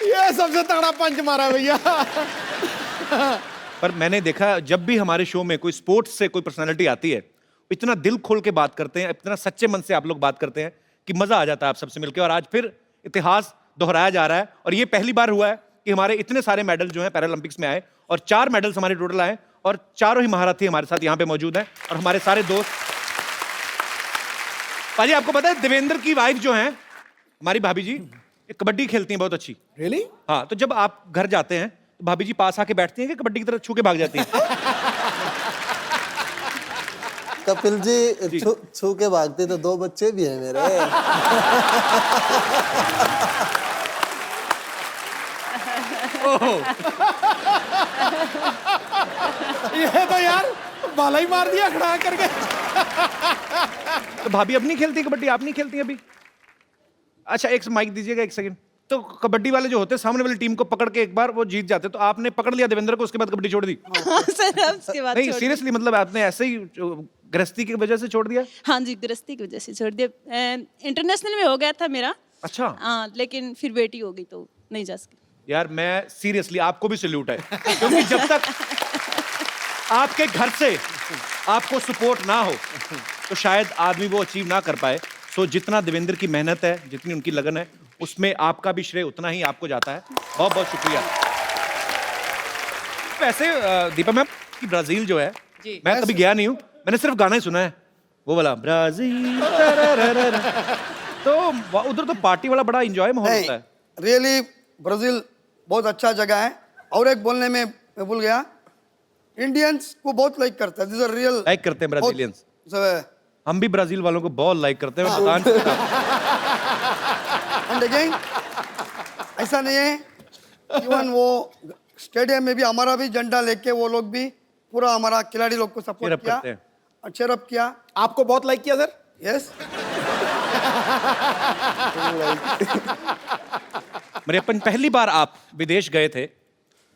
ये सबसे तगड़ा पंच मारा भैया। पर मैंने देखा जब भी हमारे शो में कोई स्पोर्ट्स से कोई पर्सनालिटी आती है, इतना दिल खोल के बात करते हैं, इतना सच्चे मन से आप लोग बात करते हैं कि मजा आ जाता है आप सबसे मिलकर। और आज फिर इतिहास दोहराया जा रहा है और ये पहली बार हुआ है कि हमारे इतने सारे मेडल जो हैं पैरालंपिक्स में आए और 4 मेडल्स हमारे टोटल आए और चारों ही महारथी हमारे साथ यहाँ पे मौजूद हैं और हमारे सारे दोस्त। पाजी आपको पता है देवेंद्र की वाइफ जो है हमारी भाभी जी, ये कबड्डी खेलती हैं बहुत अच्छी। रियली? हाँ, तो जब आप घर जाते हैं तो भाभी जी पास आके बैठती हैं कि कबड्डी की तरह छू के भाग जाती हैं? कपिल जी छू के भागते तो 2 बच्चे भी हैं मेरे। ये तो यार बाला ही मार दिया खड़ा करके। तो भाभी अब नहीं खेलती कबड्डी? आप नहीं खेलती अभी? अच्छा एक माइक दीजिएगा, एक सेकंड। तो कबड्डी वाले जो होते हैं सामने वाली टीम को पकड़ के एक बार वो जीत जाते, तो आपने पकड़ लिया देवेंद्र को, उसके बाद कबड्डी छोड़ दी? सर उसके बाद नहीं सीरियसली, मतलब आपने ऐसे ही गृहस्थी की वजह से छोड़ दिया? हाँ जी, गृहस्थी की वजह से छोड़ दिया। इंटरनेशनल में हो गया था मेरा। अच्छा। हाँ, लेकिन फिर बेटी हो गई तो नहीं जा सकी। यार मैं सीरियसली आपको भी सैल्यूट है, क्योंकि जब तक आपके घर से आपको सपोर्ट ना हो तो शायद आदमी वो अचीव ना कर पाए। तो जितना देवेंद्र की मेहनत है, जितनी उनकी लगन है, उसमें आपका भी श्रेय उतना ही आपको जाता है। बहुत बहुत शुक्रिया। वैसे दीपा मैम कि ब्राजील जो है, मैं कभी गया नहीं हूँ, मैंने सिर्फ गाना ही सुना है वो वाला ब्राजील। तो उधर तो पार्टी वाला बड़ा एंजॉय माहौल होता है। रियली ब्राजील बहुत अच्छा जगह है। और एक बोलने में मैं भूल गया, इंडियंस को बहुत लाइक करता है। दिस आर रियल लाइक करते हैं ब्राजीलियंस। हम भी ब्राजील वालों को बहुत लाइक करते हैं। एंड अगेन ऐसा नहीं है, इवन वो स्टेडियम में भी हमारा भी झंडा लेके वो लोग भी पूरा हमारा खिलाड़ी लोग को सपोर्ट किया और चेयरअप किया। आपको बहुत लाइक किया सर? यस। मेरे अपन पहली बार आप विदेश गए थे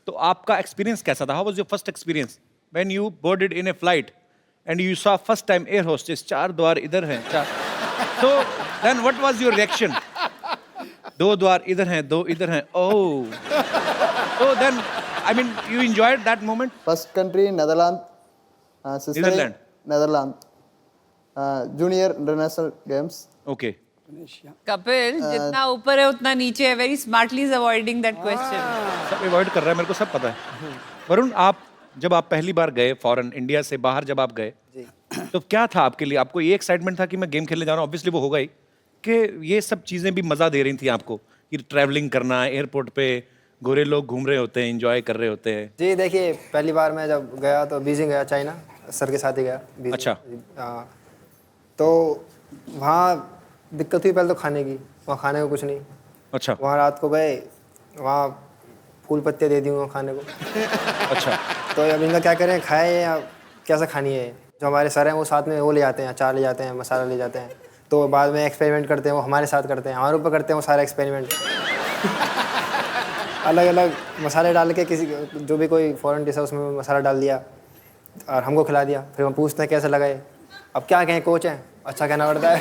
तो आपका एक्सपीरियंस कैसा था? How was your first experience when you boarded in a flight and you saw first time air hostess 4 द्वार इधर हैं, तो then what was your reaction? 2 द्वार इधर हैं, 2 इधर हैं। ओह, तो then I mean you enjoyed that moment? First country Netherland, Netherland, Netherland, junior international games. Okay. Kapil जितना ऊपर है उतना नीचे है। Very smartly is avoiding that question. सब अवॉइड कर रहा है, मेरे को सब पता है। वरुण, आप जब आप पहली बार गए फॉरेन, इंडिया से बाहर जब आप गए, तो क्या था आपके लिए? आपको ये एक्साइटमेंट था कि मैं गेम खेलने जा रहा हूँ, ऑब्वियसली वो होगा ही, कि ये सब चीजें भी मजा दे रही थी आपको कि ट्रैवलिंग करना, एयरपोर्ट पे गोरे लोग घूम रहे होते हैं, एंजॉय कर रहे होते हैं? जी देखिए पहली बार मैं जब गया तो बीजिंग गया, चाइना, सर के साथ ही गया। अच्छा। तो वहाँ दिक्कत हुई पहले तो खाने की, वहाँ खाने को कुछ नहीं। अच्छा। वहाँ रात को गए, वहाँ फूल पत्ते दे दी वहाँ खाने को। अच्छा। तो अब इनका क्या करें, खाए या कैसा खानी है? जो हमारे सर हैं वो साथ में वो ले जाते हैं, अचार ले जाते हैं, मसाला ले जाते हैं, तो बाद में एक्सपेरिमेंट करते हैं, वो हमारे साथ करते हैं, हमारे ऊपर करते हैं वो सारे एक्सपेरिमेंट। अलग अलग मसाले डाल के, किसी जो भी कोई फॉरेन डिश है उसमें मसाला डाल दिया और हमको खिला दिया। फिर हम पूछते हैं कैसे लगा ये? अब क्या कहें, कोच हैं, अच्छा कहना पड़ता है।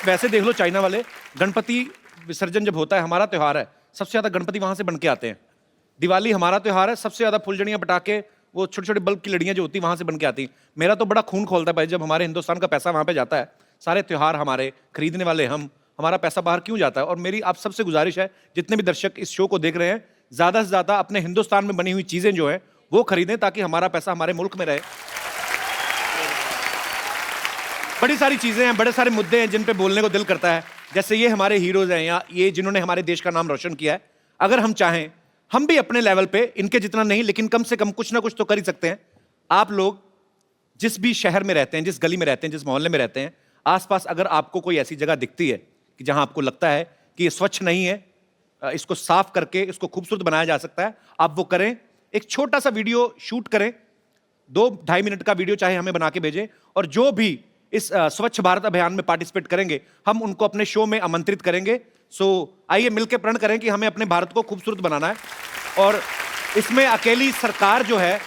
वैसे देख लो चाइना वाले, गणपति विसर्जन जब होता है, हमारा त्योहार है, सबसे ज्यादा गणपति वहां से बन के आते हैं। दिवाली हमारा त्योहार है, सबसे ज्यादा फुलझड़ियां, पटाखे, वो छोटे छोटे बल्ब की लड़ियां जो होती हैं वहां से बन के आती हैं। मेरा तो बड़ा खून खोलता है भाई जब हमारे हिंदुस्तान का पैसा वहां पे जाता है। सारे त्योहार हमारे, खरीदने वाले हम, हमारा पैसा बाहर क्यों जाता है? और मेरी आप सबसे गुजारिश है, जितने भी दर्शक इस शो को देख रहे हैं, ज्यादा से ज्यादा अपने हिंदुस्तान में बनी हुई चीजें जो है वो खरीदें, ताकि हमारा पैसा हमारे मुल्क में रहे। बड़ी सारी चीजें हैं, बड़े सारे मुद्दे हैं जिन पे बोलने को दिल करता है, जैसे ये हमारे हीरोज हैं या ये जिन्होंने हमारे देश का नाम रोशन किया है। अगर हम चाहें, हम भी अपने लेवल पे, इनके जितना नहीं लेकिन कम से कम कुछ ना कुछ तो कर ही सकते हैं। आप लोग जिस भी शहर में रहते हैं, जिस गली में रहते हैं, जिस मोहल्ले में रहते हैं, आसपास अगर आपको कोई ऐसी जगह दिखती है कि जहां आपको लगता है कि ये स्वच्छ नहीं है, इसको साफ करके इसको खूबसूरत बनाया जा सकता है, आप वो करें। एक छोटा सा वीडियो शूट करें, 2-2.5 मिनट का वीडियो चाहे हमें बना के भेजें, और जो भी इस स्वच्छ भारत अभियान में पार्टिसिपेट करेंगे हम उनको अपने शो में आमंत्रित करेंगे। सो आइए मिलकर प्रण करें कि हमें अपने भारत को खूबसूरत बनाना है, और इसमें अकेली सरकार जो है,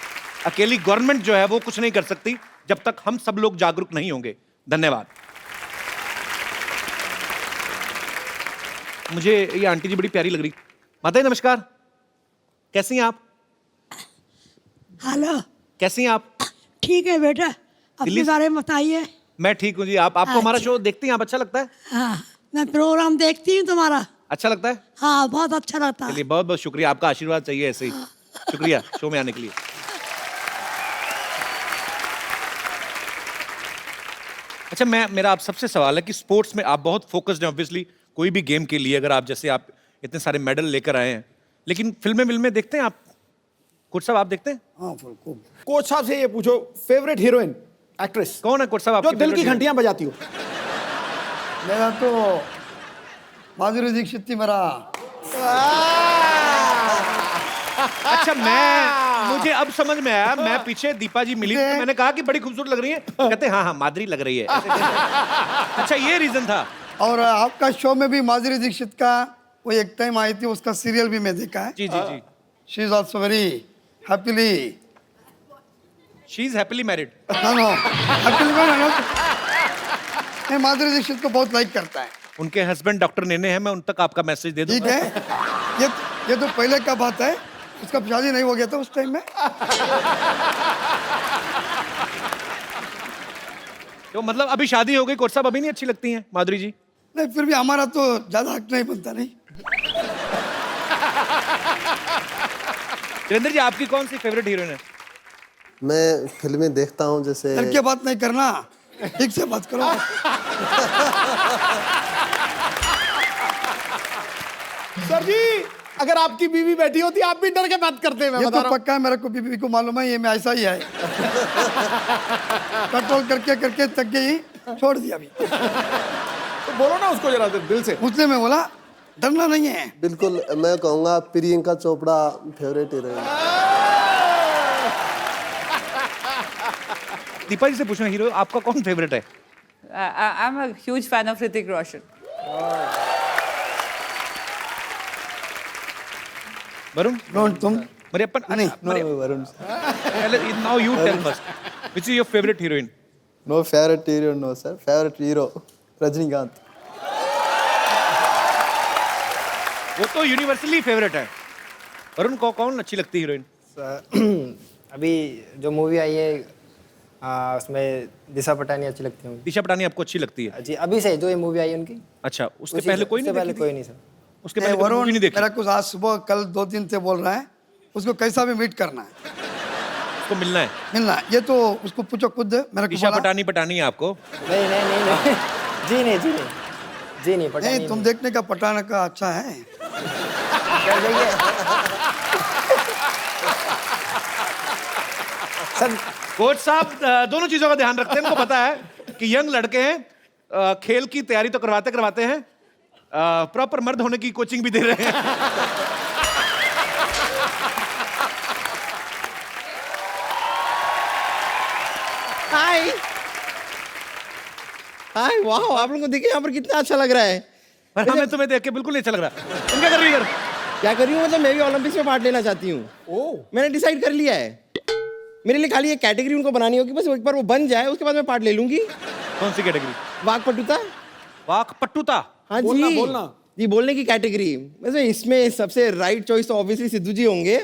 अकेली गवर्नमेंट जो है वो कुछ नहीं कर सकती जब तक हम सब लोग जागरूक नहीं होंगे। धन्यवाद। मुझे ये आंटी जी बड़ी प्यारी लग रही। माता जी नमस्कार, कैसी हैं आप? हेलो, कैसी हैं आप? ठीक है बेटा, अपने दिल्ली से- बारे में बताइए। मैं ठीक हूँ जी। आपको हमारा शो देखती हैं आप? अच्छा लगता है? हाँ, मैं प्रोग्राम देखती हूँ तुम्हारा। अच्छा लगता है? हाँ, बहुत अच्छा लगता है। चलिए बहुत बहुत शुक्रिया, आपका आशीर्वाद चाहिए ऐसे ही। शुक्रिया शो में आने के लिए। अच्छा, मेरा आप सबसे सवाल है कि स्पोर्ट्स में आप बहुत फोकस्ड हैं ऑब्वियसली, कोई भी गेम के लिए, अगर आप जैसे आप इतने सारे मेडल लेकर आए हैं, लेकिन फिल्में देखते हैं आप? कोच साहब आप देखते हैं? हाँ बिल्कुल। कोच साहब से ये पूछो, फेवरेट हीरोइन एक्ट्रेस कौन है कोच साहब जो आपकी दिल की favorite घंटियां बजाती हो? मेरा तो माधुरी दीक्षित थी मेरा। अच्छा, मुझे अब समझ में आया। मैं पीछे दीपा जी मिली तो मैंने कहा कि बड़ी खूबसूरत लग रही है, कहते हाँ माधुरी लग रही है। अच्छा, ये रीजन था। और आपका शो में भी माधुरी दीक्षित का वो एक टाइम आई थी, उसका सीरियल भी मैं देखा है। जी जी जी। She is also very happily, she is happily married. No happily married. मैं माधुरी दीक्षित को बहुत लाइक करता है। उनके हस्बैंड डॉक्टर नेने हैं, मैं उन तक आपका मैसेज दे ठीक दूंगा। है, ये तो पहले का बात है, उसका शादी नहीं हो गया था उस टाइम में। तो मतलब अभी शादी हो गई, कोच साहब अभी नहीं अच्छी लगती हैं माधुरी जी? नहीं, फिर भी हमारा तो ज्यादा हक नहीं बनता। नहीं, वीरेंद्र जी आपकी कौन सी फेवरेट हीरोइन है? मैं फिल्में देखता हूँ, जैसे डर के बात नहीं करना, ठीक से बात करो। सर जी, अगर आपकी बीवी बैठी होती आप भी डर के बात करते हैं। मैं ये बता तो रहा हूं। पक्का है, मेरे को बीबी को मालूम है, ये मैं ऐसा ही है। कंट्रोल करके करके थक गई, छोड़ दिया अभी। तो बोलो ना उसको जरा दिल से। उसने मैं बोला डरना नहीं है। बिल्कुल मैं कहूँगा प्रियंका चोपड़ा फेवरेट हीरोइन। दीपा जी से पूछना, हीरो आपका कौन फेवरेट है? I am a huge fan of Hrithik Roshan. Varun तुम? मरियप्पन? नहीं, Varun. Now you tell first, which is your favourite heroine? No favourite heroine, no sir, favourite hero Rajinikanth. वो तो यूनिवर्सली फेवरेट है। वरुण को कौन अच्छी लगती हीरोइन? अभी जो मूवी आई है उसमें दिशा पटानी अच्छी लगती है मुझे। दिशा पटानी आपको अच्छी लगती है? जी, अभी से जो ये मूवी आई है उनकी। अच्छा, उसके पहले कोई नहीं पहले देखी कोई थी? नहीं सर। उसके पहले कोई वरुण मूवी नहीं देखी? मेरा कुछ आज सुबह कल 2 दिन से बोल रहा है, उसको कैसा भी मीट करना है, उसको मिलना है? मिलना है। ये तो उसको पूछो खुद, मेरे को दिशा बोला। पटानी है आपको? नहीं नहीं नहीं नहीं जी नहीं जी नहीं जी नहीं पटानी नहीं, तुम देखने का पटाना का अच्छा है। सर कोच साहब दोनों चीजों का ध्यान रखते हैं। इनको पता है कि यंग लड़के हैं, खेल की तैयारी तो करवाते हैं, प्रॉपर मर्द होने की कोचिंग भी दे रहे हैं। हाय हाय, वाह, आप लोगों को देखिए यहाँ पर कितना अच्छा लग रहा है। पर हमें तुम्हें देख के बिल्कुल नहीं अच्छा लग रहा। तुम क्या कर रही हो इधर? क्या कर रही हूँ, मतलब मैं भी ओलंपिक्स में पार्ट लेना चाहती हूँ। मैंने डिसाइड कर लिया है, मेरे लिए खाली एक कैटेगरी उनको बनानी होगी, बस एक बार वो बन जाए उसके बाद मैं पार्ट ले लूंगी। कौन सी कैटेगरी? वाकपटुता। वाकपटुता? हाँ बोलना, जी, बोलना। जी बोलने की कैटेगरी। वैसे इसमें सबसे राइट चॉइस तो ऑब्वियसली सिद्धू जी होंगे।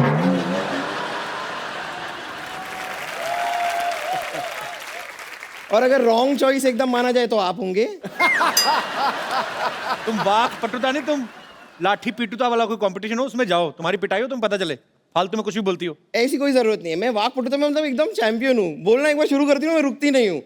और अगर रॉन्ग चॉइस एकदम माना जाए तो आप होंगे। तुम वाकपटुता नहीं, तुम लाठी पीटुता वाला कोई कंपटीशन हो उसमें जाओ, तुम्हारी पिटाई हो, तुम पता चले। फालतू में कुछ भी बोलती हो। ऐसी कोई जरूरत नहीं है, मैं वाकपटुता में मतलब एकदम चैंपियन हूँ। बोलना एक बार शुरू करती हूँ मैं रुकती नहीं हूँ।